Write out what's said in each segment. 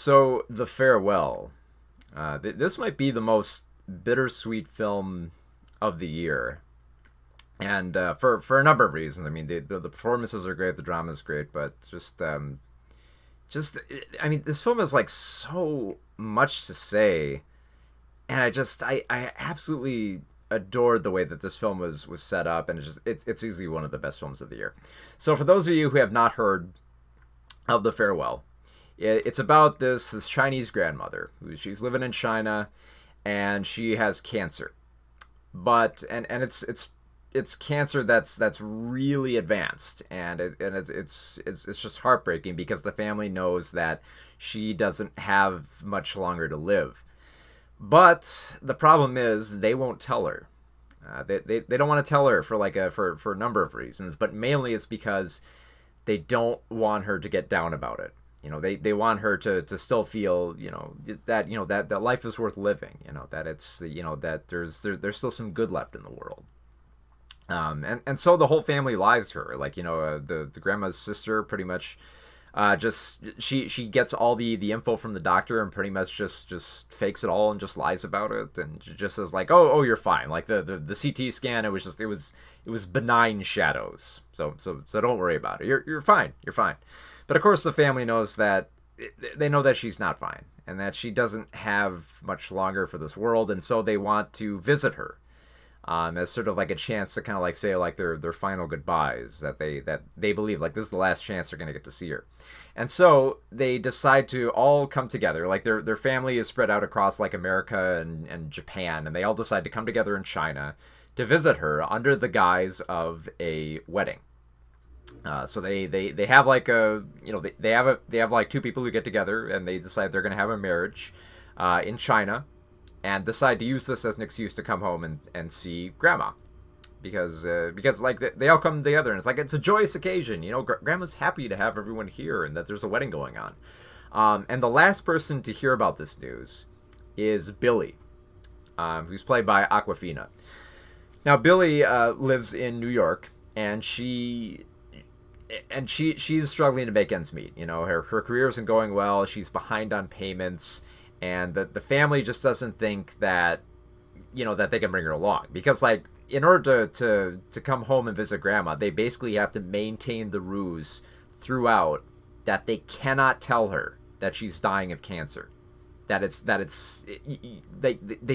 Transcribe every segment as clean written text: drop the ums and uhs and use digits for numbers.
So, The Farewell. This might be the most bittersweet film of the year, and for a number of reasons. I mean, the performances are great, the drama is great, but just I mean, this film has like so much to say, and I absolutely adored the way that this film was set up, and it's easily one of the best films of the year. So, for those of you who have not heard of The Farewell, it's about this Chinese grandmother who she's living in China, and she has cancer. But and it's cancer that's really advanced, and it's just heartbreaking because the family knows that she doesn't have much longer to live. But the problem is they won't tell her. They don't want to tell her for a number of reasons, but mainly it's because they don't want her to get down about it. They want her to still feel, that life is worth living, that that there's still some good left in the world. And so the whole family lies to her. The grandma's sister pretty much just she gets all the info from the doctor and pretty much just fakes it all and just lies about it, and just says like, oh, you're fine. Like the CT scan, it was benign shadows. So don't worry about it. You're fine. You're fine. But of course the family knows that they know that she's not fine and that she doesn't have much longer for this world, and so they want to visit her, as sort of like a chance to kind of like say like their final goodbyes, that they believe like this is the last chance they're gonna get to see her. And so they decide to all come together. Like their family is spread out across like America and Japan, and they all decide to come together in China to visit her under the guise of a wedding. So they have like they have like two people who get together and they decide they're gonna have a marriage in China, and decide to use this as an excuse to come home and see grandma, because like they all come together and it's like it's a joyous occasion. Grandma's happy to have everyone here and that there's a wedding going on. And the last person to hear about this news is Billy, who's played by Aquafina. Now Billy lives in New York, and she's struggling to make ends meet. Her career isn't going well. She's behind on payments, and the family just doesn't think that that they can bring her along, because like in order to come home and visit grandma, they basically have to maintain the ruse throughout that they cannot tell her that she's dying of cancer, they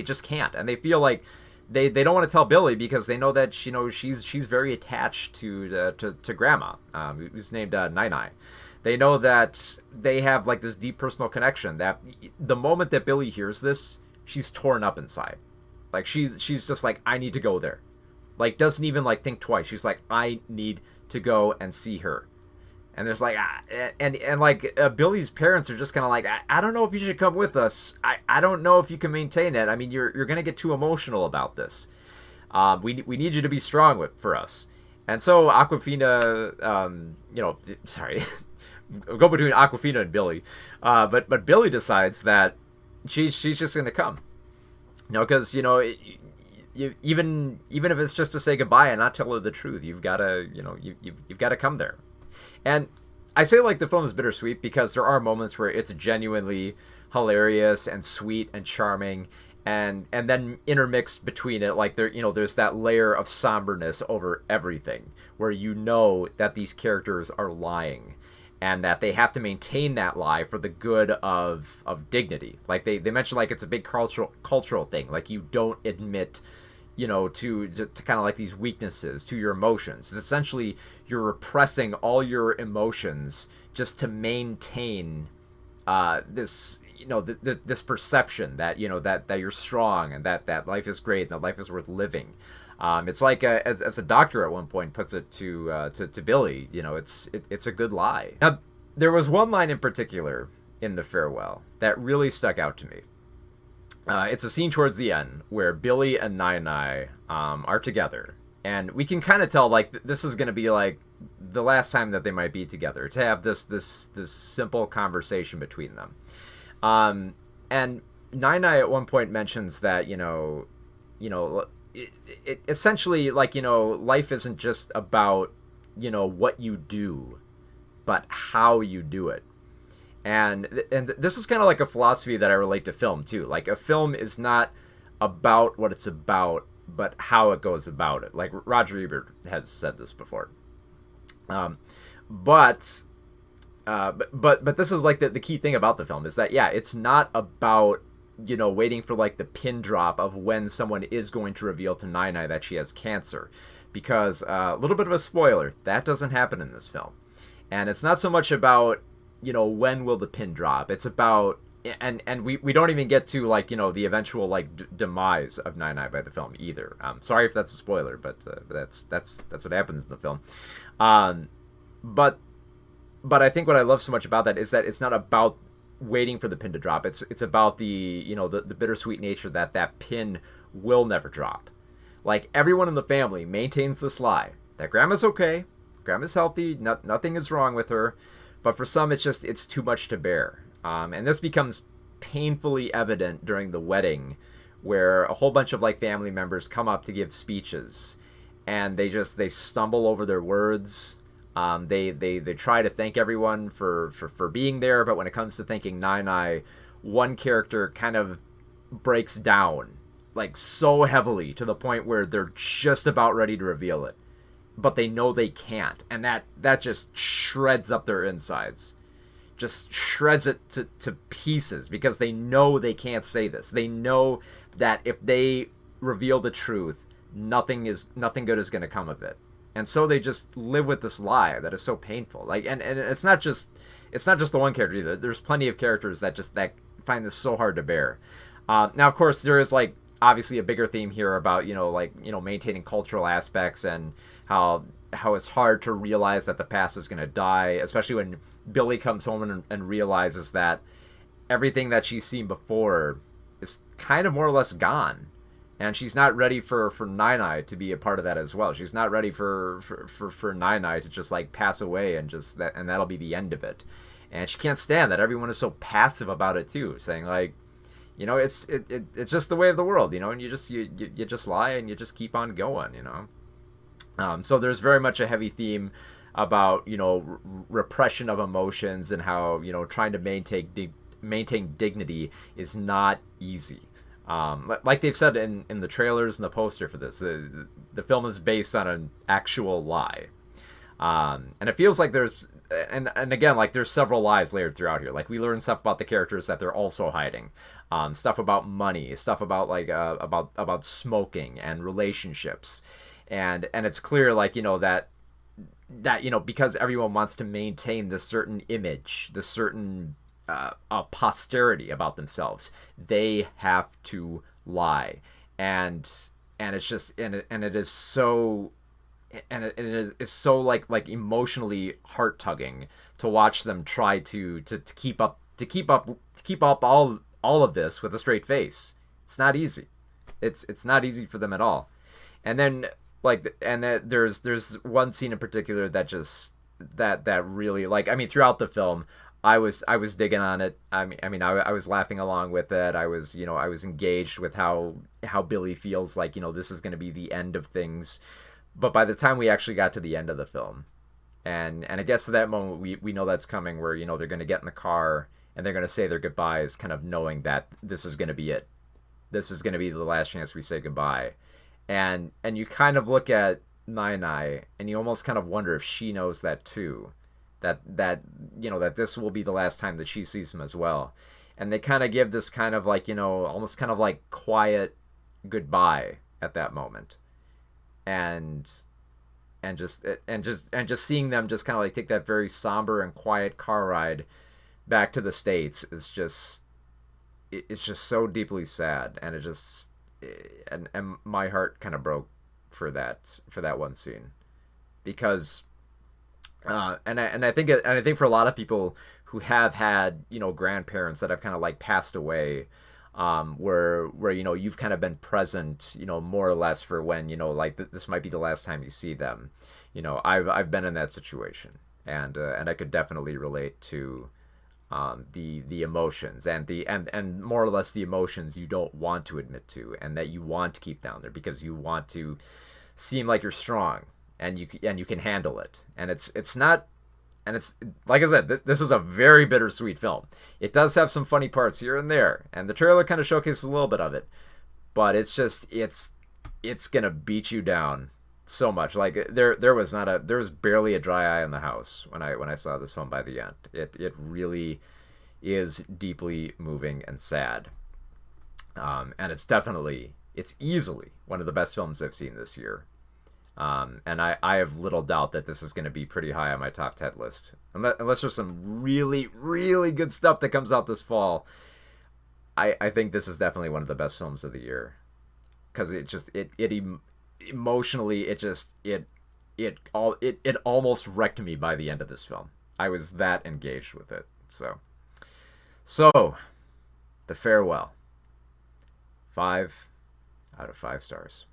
just can't, and they feel like they don't want to tell Billy because they know that she's very attached to grandma, who's named Nai Nai. They know that they have like this deep personal connection, that the moment that Billy hears this, she's torn up inside. Like she's just like, I need to go there. Like doesn't even like think twice. She's like, I need to go and see her. And there's like and like Billy's parents are just kind of like, I don't know if you should come with us. I don't know if you can maintain it. I mean, you're gonna get too emotional about this. We need you to be strong for us. And so Aquafina, sorry, go between Aquafina and Billy, but Billy decides that she's just gonna come, because even if it's just to say goodbye and not tell her the truth, you've gotta you've gotta come there. And I say like the film is bittersweet because there are moments where it's genuinely hilarious and sweet and charming, and then intermixed between it, like there's that layer of somberness over everything, where that these characters are lying, and that they have to maintain that lie for the good of dignity. Like they mention like it's a big cultural thing. Like you don't admit to kind of like these weaknesses to your emotions. It's essentially you're repressing all your emotions just to maintain this this perception that that you're strong, and that life is great and that life is worth living. It's like as a doctor at one point puts it to Billy, it's a good lie. Now there was one line in particular in The Farewell that really stuck out to me. It's a scene towards the end where Billy and Nai Nai are together, and we can kind of tell like this is going to be like the last time that they might be together, to have this simple conversation between them. And Nai Nai at one point mentions that it essentially like life isn't just about what you do, but how you do it. And this is kind of like a philosophy that I relate to film too. Like a film is not about what it's about, but how it goes about it. Like Roger Ebert has said this before. Um, but but this is like the key thing about the film is that yeah, it's not about waiting for like the pin drop of when someone is going to reveal to Nai that she has cancer, because a little bit of a spoiler, that doesn't happen in this film, and it's not so much about when will the pin drop. It's about and we don't even get to like the eventual like demise of Nai by the film either. Sorry if that's a spoiler, but that's what happens in the film. Um, but but I think what I love so much about that is that it's not about waiting for the pin to drop. It's about the bittersweet nature that that pin will never drop. Like everyone in the family maintains this lie that grandma's okay, grandma's healthy, nothing is wrong with her, but for some it's too much to bear. And this becomes painfully evident during the wedding, where a whole bunch of like family members come up to give speeches, and they stumble over their words. They try to thank everyone for being there, but when it comes to thanking Nai, one character kind of breaks down like so heavily to the point where they're just about ready to reveal it, but they know they can't, and that just shreds up their insides, just shreds it to pieces, because they know they can't say this. They know that if they reveal the truth, nothing good is going to come of it. And so they just live with this lie that is so painful. Like, and it's not just the one character either. There's plenty of characters that find this so hard to bear. Now, of course, there is like obviously a bigger theme here about maintaining cultural aspects, and how it's hard to realize that the past is going to die, especially when Billy comes home and realizes that everything that she's seen before is kind of more or less gone. And she's not ready for Nai to be a part of that as well. She's not ready for Nai to just like pass away and that'll be the end of it. And she can't stand that everyone is so passive about it too, saying like, it's just the way of the world, and you just lie and you just keep on going, So there's very much a heavy theme about repression of emotions, and how trying to maintain dignity is not easy. Like they've said in the trailers and the poster for this, the film is based on an actual lie, and it feels like there's and again, like there's several lies layered throughout here. Like we learn stuff about the characters that they're also hiding, stuff about money, stuff about like about smoking and relationships, and it's clear like that because everyone wants to maintain this certain image, this certain a posterity about themselves, they have to lie, and it's just and it is so it's so like emotionally heart tugging to watch them try to keep up all of this with a straight face. It's not easy. It's not easy for them at all. And then there's one scene in particular that just that really, like, I mean, throughout the film I was digging on it. I was laughing along with it. I was engaged with how Billy feels like this is going to be the end of things. But by the time we actually got to the end of the film, and I guess to that moment we know that's coming, where they're going to get in the car and they're going to say their goodbyes, kind of knowing that this is going to be it. This is going to be the last chance we say goodbye. And you kind of look at Nai and you almost kind of wonder if she knows that too. That this will be the last time that she sees him as well, and they kind of give this kind of like almost kind of like quiet goodbye at that moment, and just seeing them just kind of like take that very somber and quiet car ride back to the States is just it's just so deeply sad, and it just and my heart kind of broke for that one scene, because and I think for a lot of people who have had grandparents that have kind of like passed away, where you've kind of been present more or less for when like this might be the last time you see them. I've been in that situation, and I could definitely relate to the emotions, and more or less the emotions you don't want to admit to, and that you want to keep down there because you want to seem like you're strong and you can handle it. And it's not and it's like I said, this is a very bittersweet film. It does have some funny parts here and there, and the trailer kind of showcases a little bit of it, but it's gonna beat you down so much. Like there was barely a dry eye in the house when I saw this film by the end. It really is deeply moving and sad. And it's easily one of the best films I've seen this year. And I have little doubt that this is going to be pretty high on my top 10 list. Unless there's some really, really good stuff that comes out this fall, I think this is definitely one of the best films of the year. Because emotionally, it almost wrecked me by the end of this film. I was that engaged with it. So, The Farewell. 5 out of 5 stars.